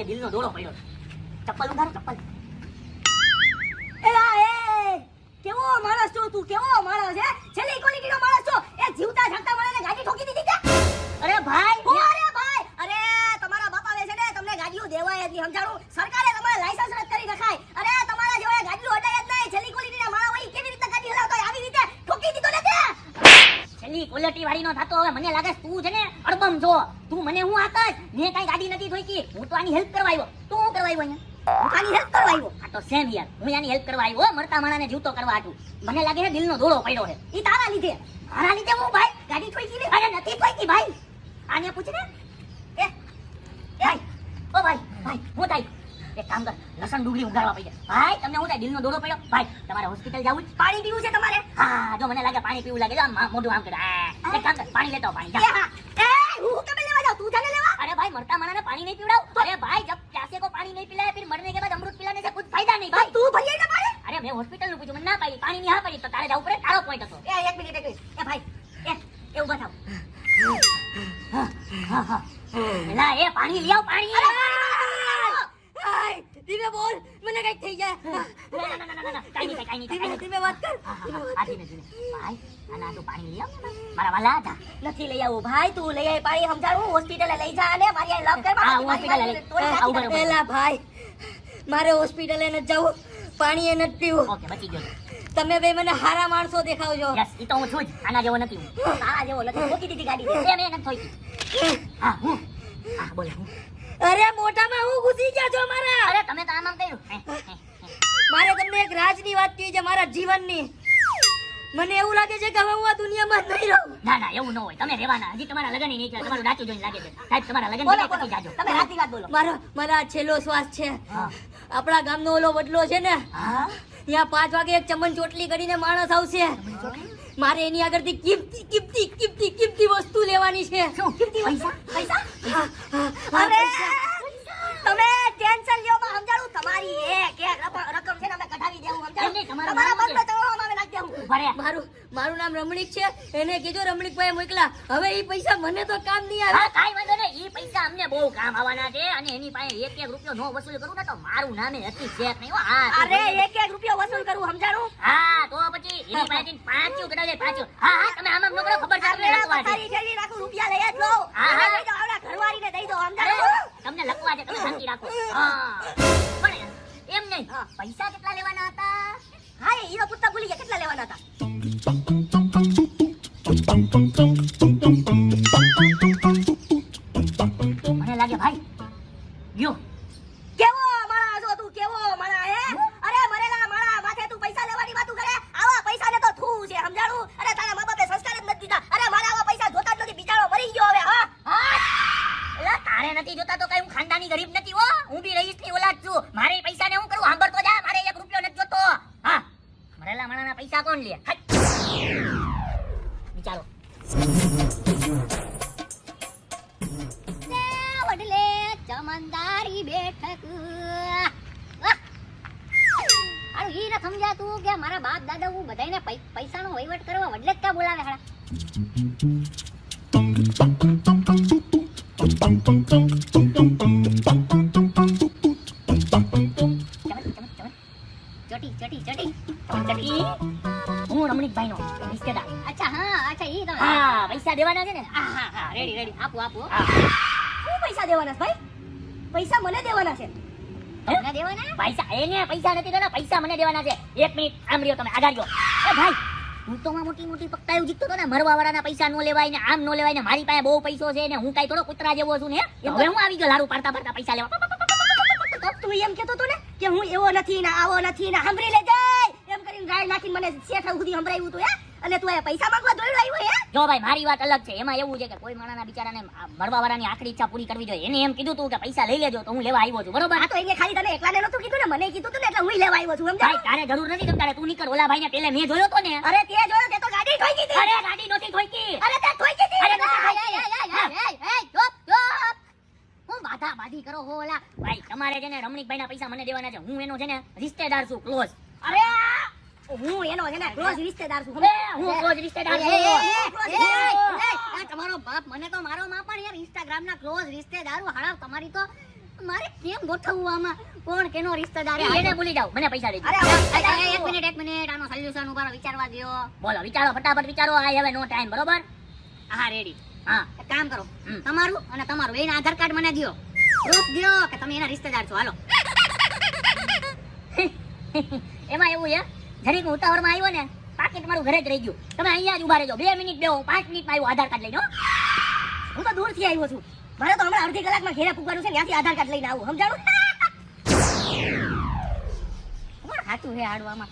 લાગે દિલનો દોડો પડ્યો. ચપ્પલ ઉતારો, ચપ્પલ. કેવો માણસ છો તું? કેવો માણસ છે? છેલ્લી ક્વોલિટીનો માણસ છો. એ જીવતા જાગતા માણસને ગાડી ઠોકી દીધી કે? અરે ભાઈ, અરે ભાઈ, અરે તમારા બાપા છે ને તમને ગાડીઓ દેવાય જ નહીં, સમજાણું? સરકારે તમારે લાયસન્સ રદ કરી નખાય. અરે તમારા જેવા ગાડીઓ અડાય જ નહીં. છેલ્લી ક્વોલિટીના માણસ હોય કેવી રીતે ગાડી હલાવતો હોય? આવી રીતે ઠોકી દીધો ને તે. છેલ્લી ક્વોલિટી વાળી નો થતો. હવે મને લાગે તું છે ને અડબમ છો. તું મને હું આકશ, મેં કઈ ગાડી નથી ઠોકી. હું તો આની હેલ્પ કરવા આવ્યો. તું શું કરવા આવ્યો અહીંયા? હું આની હેલ્પ કરવા આવ્યો. આ તો સેમ યાર, હું આની હેલ્પ કરવા આવ્યો. મરતા માણાને જીવતો કરવા આટું. મને લાગે છે દિલનો દોડો પડ્યો છે. ઈ તારા લીધે. મારા લીધે હું ભાઈ ગાડી ઠોકી ને? અરે નથી ઠોકી ભાઈ. આને પૂછ ને. એ ભાઈ, ઓ ભાઈ, ભાઈ હું થાય? એક કામ કર, લસણ ડુંગળી ઉગાડવા પડી જાય. ભાઈ તમને હું થાય દિલનો દોડો પડ્યો? ભાઈ તમારે હોસ્પિટલ જવું છે? પાણી પીવું છે તમારે? હા, જો મને લાગે પાણી પીવું લાગે. જો આમ મોઢું આમ કરે. એક કામ કર, પાણી લેતો આવ, પાણી જા. હું તમે લેવા જાઉં? તું જાને લેવા? अरे भाई मरता मरा ने पानी नहीं पीवड़ाओ. अरे भाई जब प्यासे को पानी नहीं पिलाया फिर मरने के बाद अमृत पिलाने से कुछ फायदा नहीं भाई. તું ભરીએ ના પાડે? अरे मैं हॉस्पिटल નું પૂછું, મને ના પાડી. પાણી ની હા પડી તો તારે જવું પડે. તારો પોઈન્ટ હતો. એક મિનિટ. એ ભાઈ, એ ઉભા થાવ. એલા એ પાણી લઈ આવ, પાણી. હાય, ધીમે બોલ, મને કઈક થઈ જાય. ના, કાઈ નહીં. ધીમે વાત કર. આ ધીમે. ભાઈ આના તો પાણી લઈ આવ ને મારા વાલા જા. નથી લઈ આવું ભાઈ, તું લઈ આય પાણી, સમજાણું? હોસ્પિટલે લઈ જા અને મારી આ લવ કર. હા, હોસ્પિટલે લઈ. એલા ભાઈ, મારે હોસ્પિટલે ન જવું, પાણી એ નથી પીવું. ઓકે, બચી ગયો. તમે બે મને હારા માણસો દેખાવ છો. યસ, ઈ તો હું છું જ. આના જેવો નથી હું. તારા જેવો નથી. ઠોકી દીધી ગાડી. એ મેં નથી થોઈ. હા હું. હા બોલ હું. અરે મોઢામાં હું ઘૂસી ગયા છો મારા. અરે તમે તો આમ કર્યું. મારે તમને એક રાજની વાત કહી છે, મારા જીવનની. મને એવું લાગે છે કે હવે હું આ દુનિયામાં જ નહીં રહું. ના એવું ન હોય. તમે રહેવાના. હજી તમારા લગન નહીં થયા. તમારું દાંતું જોઈને લાગે છે. સાહેબ તમારા લગન બોલો, પછી જાજો. તમે રાતની વાત બોલો. મારા છેલ્લો શ્વાસ છે. આપણા ગામનો ઓલો વડલો છે ને, હા ત્યાં 5 વાગે એક ચમન ચોટલી કરીને માણસ આવશે. મારે એની આગળથી કિંમતી વસ્તુ લેવાની છે. શું કિંમતી પૈસા? અરે તમે ટેન્શન લ્યો માં, સમજાણું? તમારી એક રકમ છે ને અમે કઢાવી દેવું, સમજાણું? એમને તમારું તમારા નામ બંધ ચડવામાં અમે નાખી દેવું. ઉભા રહ્યા. મારું નામ રમણીક છે. એને કીધો રમણીકભાઈ મોકલા. હવે ઈ પૈસા મને તો કામ નહીં આવે. હા કાઈ વાંધો નહીં. ઈ પૈસા અમને બહુ કામ આવવાના છે અને એની પાસે એક રૂપિયો નો વસૂલ કરું ને તો મારું નામે હતી ચેક નહીં. હા અરે એક રૂપિયો વસૂલ કરું, સમજાણું? હા તો પછી એની પાસેથી 5 કઢાવે 5. હા તમે આમ નો કરો. ખબર છે તમને લખવા છે. તારી જેવી રાખું, રૂપિયા લઈ જ લો. હા. દઈ દો, આવડા ઘરવાળીને દઈ દો, સમજાણું? તમને લખવા છે. તમે શાંતિ રાખો. હા પણ એમ નહીં. પૈસા કેટલા લેવાના હતા? હા એ હીરો પુત્તા ભૂલી ગયા. કેટલા લેવાના હતા? મને લાગે ભાઈ ગયો. કેવો માણા છો તું? કેવો માણા હે? અરે મરેલા માણા માથે તું પૈસા લેવાની વાતું કરે? આવા પૈસાને તો થૂ છે, સમજાણું? અરે તારા મા બાપે સંસ્કાર જ નથી દીધા. અરે મારે આવા પૈસા જોતા જ નથી. બિચારો મરી ગયો હવે. હા એલા તારે નથી જોતા તો કઈ હું ખાનદાની ગરીબ નથી હો. હું બી રઈસની ઓલાદ છું. મારે પૈસાને હું કરું? સાંભળતો જા. મારે 1 રૂપિયો નથી જોતો. હા મરેલા માણાના પૈસા કોણ લે? વિચારો. વડલે ચમનદારી બેઠક. અરે ઈ ન સમજાતું કે મારા બાપ દાદા હું બધાયને પૈસાનો વહીવટ કરવા વડલે જ કા બોલાવે હાડા. ચટી હું રમણીકભાઈનો રિશ્તેદાર. અચ્છા ઈ તમે. હા પૈસા દેવાના છે ને. હા રેડી આપો. શું પૈસા દેવાના છે ભાઈ? પૈસા મને દેવાના છે. તમને દેવાના? પૈસા એને પૈસા નથી દેવાના. પૈસા મને દેવાના છે. 1 મિનિટ આમ રહ્યો તમે. આગળ રહ્યો. એ ભાઈ તું તો માં મોટી પક્કાયું જીતતો હતો ને. મરવા વાળાના પૈસા નો લેવાય ને આમ નો લેવાય ને. મારી પાસે બહુ પૈસો છે ને હું કાઈ થોડો કૂતરા જેવો છું ને. હવે હું આવી ગયો લાડુ પાડતા પૈસા લેવા. તું એમ કેતો તો ને કે હું એવો નથી ને આવો નથી ને, સાંભળી લેજે એમ કરીને ગાળ નાખીને મને શેઠ સુધી સંભળાવ્યું તું. હે અને તું આ પૈસા માંગવા દોડ્યો આવ્યો? હે જો ભાઈ મારી વાત અલગ છે. એમાં એવું છે કે કોઈ માણસના બિચારાને મરવા વાળાની આખરી ઈચ્છા પૂરી કરવી જોઈએ. એને એમ કીધું તું કે પૈસા લઈ લેજો તો હું લેવા આવ્યો છું. બરોબર? આ તો એને ખાલી તને એકલાને નતું કીધું ને, મને કીધું તું ને એટલે હું લેવા આવ્યો છું. સમજાય? ભાઈ તારે જરૂર નથી તમ તારે. તું નીકળ. ઓલા ભાઈને પેલે મેં જોયો તો ને. અરે તે જોયો તે તો ગાડી ઠોકી દીધી. અરે ગાડી નહોતી ઠોકી. અરે તે ઠોકી દીધી. અરે નહોતી ઠોકી. ચૂપ હું બાધી કરો હો ઓલા. ભાઈ તમારે છે ને રમણીકભાઈના પૈસા મને દેવાના છે. હું એનો છે ને રિશ્તેદાર છું, ક્લોઝ. અરે હું એનો છે ને ક્લોઝ રિશ્તેદાર છું. હું ક્લોઝ રિશ્તેદાર છું. તમારો બાપ મને તો મારો માં પણ યાર ઇન્સ્ટાગ્રામ ના ક્લોઝ રિશ્તેદારો હાડા તમારી તો મારે કેમ ગોઠવવું આમાં? કોણ કેનો રિશ્તેદાર છે? એને ભૂલી જાઓ, મને પૈસા દેજો. અરે એક મિનિટ આનો સોલ્યુશન ઉપર વિચારવા દ્યો. બોલો, વિચારો, ફટાફટ વિચારો. આઈ હેવ નો ટાઈમ, બરોબર? હા રેડી. હા. એક કામ કરો, હમ. તમારું અને તમારું એના આધાર કાર્ડ મને દ્યો. પ્રૂફ દ્યો કે તમે એના રિશ્તેદાર છો. હાલો. એમાં એવું છે, જરીક હું ઉતાવળમાં આવ્યો ને, પાકીટ મારું ઘરે જ રહી ગયું. તમે અહીંયા જ ઉભા રહેજો, 2 મિનિટ બેહો, 5 મિનિટમાં આવ્યો આધાર કાર્ડ લઈને હો. હું તો દૂરથી આવ્યો છું. મારે તો હમણાં અડધી કલાકમાં ઘેરે પૂગવાનું છે, ત્યાંથી આધાર કાર્ડ લઈને આવું, સમજાણું? કોણ સાચું છે હાડવામાં?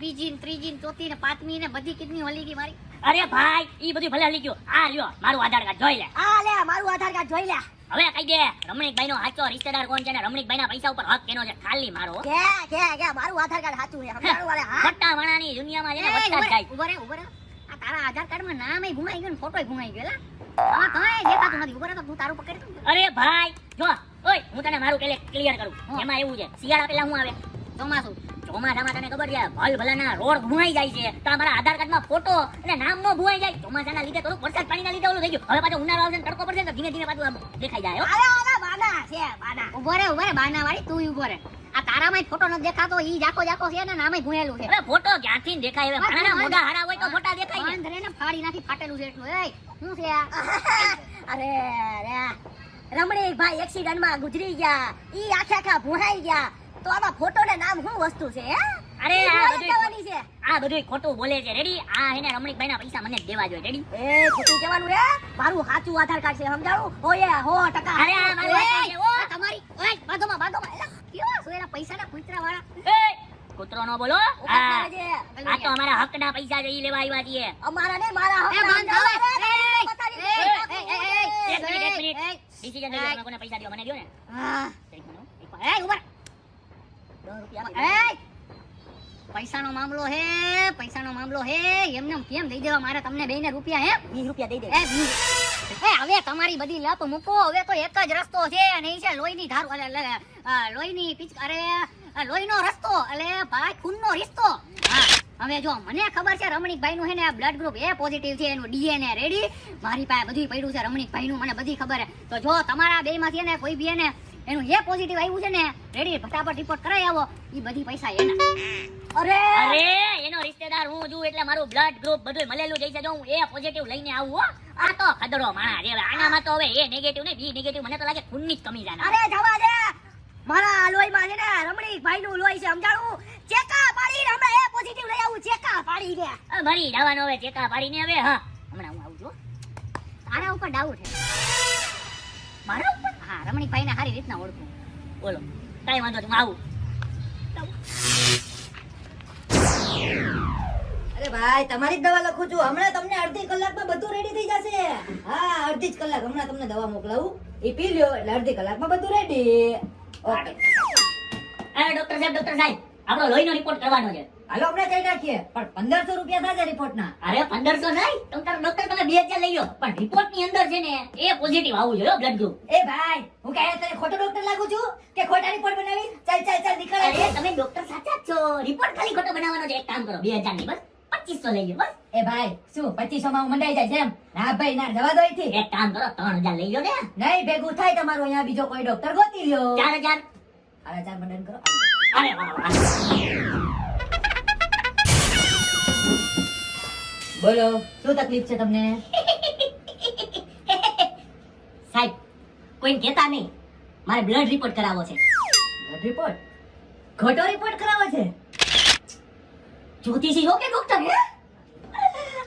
બીજી ને ત્રીજી ને ચોથી ને પાંચમી ને બધી કિડની હલી ગઈ મારી. અરે ભાઈ, ઈ બધું ભલે હલી ગયું. આ લ્યો મારું આધાર કાર્ડ જોઈ લે. આ લે મારું આધાર કાર્ડ જોઈ લે. હવે કહી દે, રમણીકભાઈ નો સાચો રિશ્તેદાર કોણ છે ને રમણીકભાઈ ના પૈસા ઉપર હક કેનો છે? ખાલી મારો. કે મારું આધાર કાર્ડ સાચું છે, સમજાણું? વાલે હા. ખોટા વાળાની દુનિયામાં છે ને વધતા જ જાય. ઉભો રે. આ તારા આધાર કાર્ડમાં નામે ગુમાઈ ગયું ને ફોટોય ગુમાઈ ગયો. લા કાંઈ દેખાતું નથી. ઉભો રે તો તું તારું પકડ તું. અરે ભાઈ, જો ઓય હું તને મારું પેલે ક્લિયર કરું. હા. એમાં એવું છે, શિયાળા પેલા હું આવે? ચોમાસું. ચોમાસામાં તને ખબર છે, ભલ ભલાના રોડ ભૂવાઈ જાય છે. તો અમારા આધાર કાર્ડમાં ફોટો અને નામ નો ભૂવાઈ જાય. ચોમાસાના લીધે થોડું વરસાદ પાણીના લીધે ઓલું થઈ ગયું. હવે પાછો ઉનાળો આવશે ને તડકો પડશે ને તો ધીમે ધીમે પાછું આમ દેખાઈ જાય હો. અરે બાના છે બાના. ઉભો રે બાના વાળી તું ઉભો રે. આ તારામાં ફોટો નથી દેખાતો. ઈ જાકો છે ને નામે ગુણેલું છે. હવે ફોટો ક્યાંથી દેખાય? હવે ભાણાના મોઢા હારા હોય તો ફોટા દેખાય ને. બંધ રે ને ફાડી નાખી ફાટેલું છે એટલું. એય શું છે આ? અરે રમણીક ભાઈ એક્સિડન્ટમાં ગુજરી ગયા, ઈ આખા ભૂહાઈ ગયા. તો આમાં ફોટો ને નામ શું વસ્તુ છે? હે? અરે ઈ આ જોઈ બધું જવાની છે. આ બધું ખોટું બોલે છે. રેડી? આ હેને રમણીકભાઈ ના પૈસા મને જ દેવા જોઈએ. રેડી? એ ખોટું કહેવાનું રે. મારું સાચું આધાર કાર્ડ છે, સમજાણું? ઓય 100%. અરે આ મારું આધાર કાર્ડ છે, હો. આ તમારી ઓય બાજુમાં એલા કેવા છો એના પૈસાના કૂતરા વાળા? એ, કૂતરો નો બોલો. આ તો અમારા હકના પૈસા છે, ઈ લેવા આવ્યા છીએ. અમારા નહીં, મારા હક એ બંધ થાવ. એક મિનિટ. ડિસિઝન લઈ લો, તમે કોને પૈસા દ્યો? મને દ્યો ને. હા એક મિનિટ. એ ઉભા 10 રૂપિયા આપી. એ પૈસાનો મામલો હે એમને કેમ દઈ દેવા મારે તમને બેને રૂપિયા હે? 20 રૂપિયા દઈ દે. એ હવે તમારી બધી લપ મૂકો. હવે તો એક જ રસ્તો છે અને ઈ છે લોહીની ધાર લોહીની લોહીનો રસ્તો એટલે ભાઈ ખૂનનો રિશ્તો. હા હવે જો મને ખબર છે રમણીકભાઈ નું હે ને આ બ્લડ ગ્રુપ એ પોઝિટિવ છે, એનું ડીએનએ રેડી મારી પાસે બધું પડ્યું છે. રમણીકભાઈ નું મને બધી ખબર છે. તો જો તમારા બે માંથી ને કોઈ બી ને એનું એ પોઝિટિવ આવ્યું છે ને રેડી ફટાફટ રિપોર્ટ કરાવી આવો. ઈ બધી પૈસા એના. અરે અરે એનો રિશ્તેદાર હું છું એટલે મારું બ્લડ ગ્રુપ બધું મળેલું જઈ છે. જો હું એ પોઝિટિવ લઈને આવું હો. આ તો ખદડો માણા છે. આનામાં તો હવે એ નેગેટિવ ને બી નેગેટિવ મને તો લાગે ખૂનની જ કમી છે. અરે જવા દે. મારા લોહીમાં છે ને રમણીકભાઈ નું લોહી છે, સમજાણું? ચેકા પાડીને હમણાં એ પોઝિટિવ લઈ આવું. ચેકા પાડીને મરી જવાનો હવે ચેકા પાડીને. હવે હા હમણાં હું આવું છું. તારા ઉપર ડાઉટ છે. મારા ઉપર? હા રમણીકભાઈ ને સારી રીતના ઓળખું. બોલો, કઈ વાંધો નહીં, હું આવું. અરે ભાઈ તમારી જ દવા લખું છું. હમણાં તમને અડધી કલાકમાં બધું રેડી થઈ જશે. હા અડધી જ કલાક હમણાં તમને દવા મોકલાવું. એ પી લ્યો એટલે અડધી કલાકમાં બધું રેડી. ઓકે અરે ડોક્ટર સાહેબ આપણો લોહીનો રિપોર્ટ કરવાનો છે. હાલો હમણાં જઈ નાખીએ. પણ 1500 રૂપિયા થશે રિપોર્ટના. અરે 1500 નહીં, ડોક્ટર તમે 2000 લઈ લો. પણ રિપોર્ટ ની અંદર છે ને એ પોઝિટિવ આવવું જોઈએ બ્લડ ગ્રુપ. એ ભાઈ હું કહે તને ખોટો ડોક્ટર લાગુ છું કે ખોટા રિપોર્ટ બનાવી? ચાલ નીકળ. અરે તમે ડોક્ટર સાચા જ છો. રિપોર્ટ ખાલી ખોટો બનાવવાનો છે. એક કામ કરો, 2000 નહીં, બસ 2500 લઈ લો. બસ એ ભાઈ શું 2500 માં હું મંડાઈ જાય છે એમ? ના ભાઈ ના, જવા દો અહીંથી. એક કામ કરો, 3000 લઈ લો ને. નહીં ભેગું થાય તમારું. અહીંયા બીજો કોઈ ડોક્ટર ગોતી લ્યો. 4000. હવે 4 બંધન કરો. અરે વાહ વાહ. બોલો શું તકલીફ છે તમને? સાહેબ કોઈ કહેતા નહીં, મારે બ્લડ રિપોર્ટ કરાવવો છે. Blood report? ખોટો રિપોર્ટ કરાવો છે? જ્યોતિષી હો કે ડોક્ટર હે?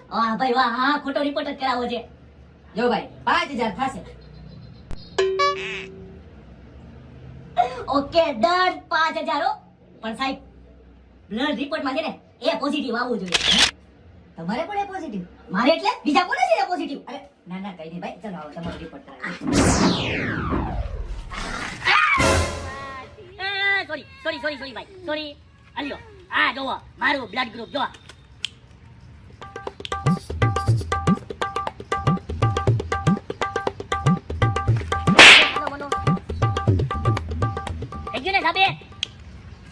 વાહ ભાઈ વાહ, હા ખોટો રિપોર્ટ જ કરાવવો છે. જો ભાઈ 5000 થશે. ઓકે ડન, 5000 હો. પણ સાહેબ બ્લડ રિપોર્ટમાં છે ને એ પોઝિટિવ આવવું જોઈએ. તમારે પણ એ પોઝિટિવ? મારે એટલે બીજા કોને છે એ પોઝિટિવ? અરે ના ના કઈ નહીં ભાઈ, ચલો આવો તમારો રિપોર્ટ કરાવો. સોરી ભાઈ, સોરી. અલ્યો આ જોવો મારું બ્લડ ગ્રુપ જો. થઈ ગયું ને સાબે?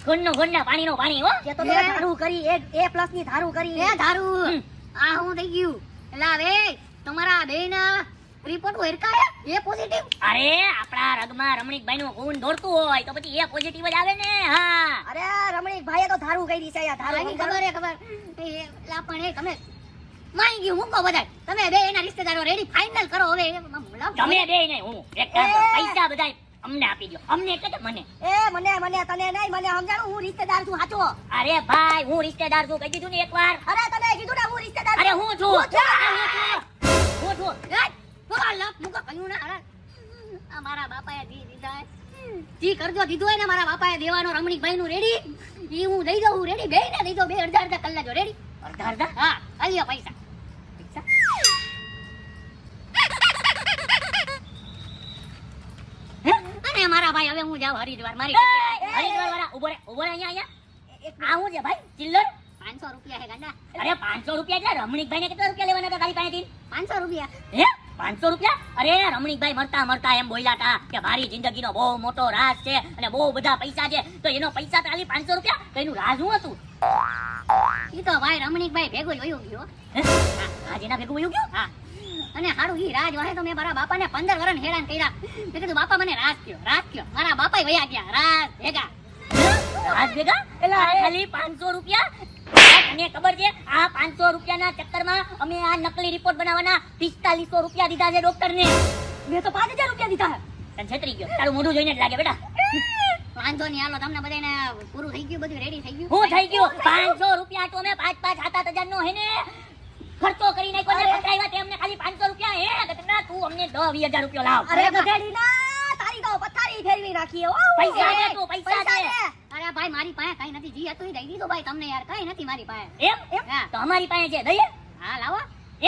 ખૂનના પાણીનો પાણી હો. કે તો તમે ધારું કરી, A+ ની ધારું કરી. એ ધારું આ હું થઈ ગયું એલા હવે તમારા બેયના રિપોર્ટ વેરકાયા એ પોઝિટિવ. અરે આપણા રગમાં રમણીકભાઈ નું ખૂન દોડતું હોય તો પછી એ પોઝિટિવ જ આવે ને. હા અરે રમણીક ભાઈએ તો ધારું કરી છે યાર, ધારું ખબર હે ખબર. એલા પણ એ તમે માઈ ગયું મૂકો બધાય. તમે બે એના રિશ્તેદારો રેડી ફાઇનલ કરો હવે. તમે બે નહીં, હું એક કામ કરું, પૈસા બધાય અમને આપી દો. અમને એટલે કે મને. મને તને નહીં, મને સમજાણું, હું રિશ્તેદાર છું સાચો. અરે ભાઈ હું રિશ્તેદાર છું, કહી દીધું ને એકવાર. અરે તને કીધું ને હું રિશ્તેદાર અરે છું. હું છું. હું છું. હું છું. મૂકો કહ્યું ને. અરે આ મારા બાપાએ દીધા જી કરજો દીધું હોય ને મારા બાપાએ દેવાનો રમણીકભાઈ નું રેડી ઈ હું દઈ દઉં રેડી. બે ને દઈ દઉં, બે અડધા કલાક જો રેડી. અડધા હા આલ્યો પૈસા. અને મારા ભાઈ હવે હું જાઉં હરિદ્વાર. મારી હરિદ્વાર વાળા ઉભો રે અહીંયા. આ હું છે ભાઈ ચિલ્લર? 500 રૂપિયા હે ગાંડા. અરે 500 રૂપિયા એટલે રમણીકભાઈ ને કેટલા રૂપિયા લેવાના હતા તારી પાસેથી? 500 રૂપિયા. હે 500 રૂપિયા? અરે રમણીકભાઈ મરતા એમ બોલ્યા હતા કે મારી જિંદગીનો બહુ મોટો રાજ છે અને બહુ બધા પૈસા છે, તો એનો પૈસા તો ખાલી 500 રૂપિયા, તો એનું રાજ શું હતું? ઈ તો ભાઈ રમણીકભાઈ ભેગો જ વયો ગયો. રાજ એના ભેગું વયું ગયું? હા અને હારું ઈ રાજ વાહે તો મેં મારા બાપાને 15 વર્ષ હેરાન કર્યા. મેં કીધું બાપા મને રાજ કયો. મારા બાપા વયા ગયા રાજ ભેગા. રાજ ભેગા? એટલે ખાલી 500 રૂપિયા? તને ખબર છે આ 500 રૂપિયાના ચક્કરમાં અમે આ નકલી રિપોર્ટ બનાવવાના 4500 રૂપિયા દીધા છે ડોક્ટરને. મેં તો 5000 રૂપિયા દીધા હે. તને છેતરી ગયો, તારું મોઢું જોઈને જ લાગે બેટા. વાંધો નહીં, હાલો તમને બધાને પૂરું થઈ ગયું, બધું રેડી થઈ ગયું. હું થઈ ગયું 500 રૂપિયા તો મેં 5,000 નો હે ને ખર્ચો કરી નાખ્યો ને પકડાવ્યા તે અમને ખાલી 500 રૂપિયા. હે ગટના તું અમને 10,000 રૂપિયા લાવ. અરે ગધેડી ના, તારી તો પથારી ફેરવી નાખી હે. પૈસા દે તું, પૈસા દે. અરે ભાઈ મારી પાસે કઈ નથી, જી હતું ઈ દઈ દીધું ભાઈ તમને યાર, કઈ નથી મારી પાસે. એમ હા. તો અમારી પાસે છે, દઈએ? હા લાવો.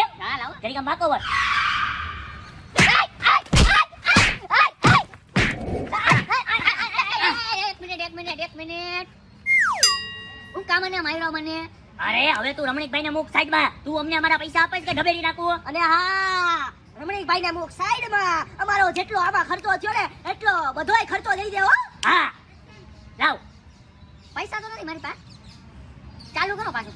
એમ હા લાવો. જરીક આમ બાકો વળ. એક મિનિટ હું કામ મને માર્યો મને. અરે હવે તું રમણીકભાઈ ને મૂક સાઈડમાં. તું અમને અમારા પૈસા આપે કે ઢબેરી નાખું? અને હા રમણીકભાઈ ને મુખ સાઈડમાં. અમારો જેટલો આમાં ખર્ચો થયો ને એટલો બધોય ખર્ચો દઈ દેવો. હા લાવ. પૈસા તો નથી મારી પાસે. ચાલુ કરો પાછું.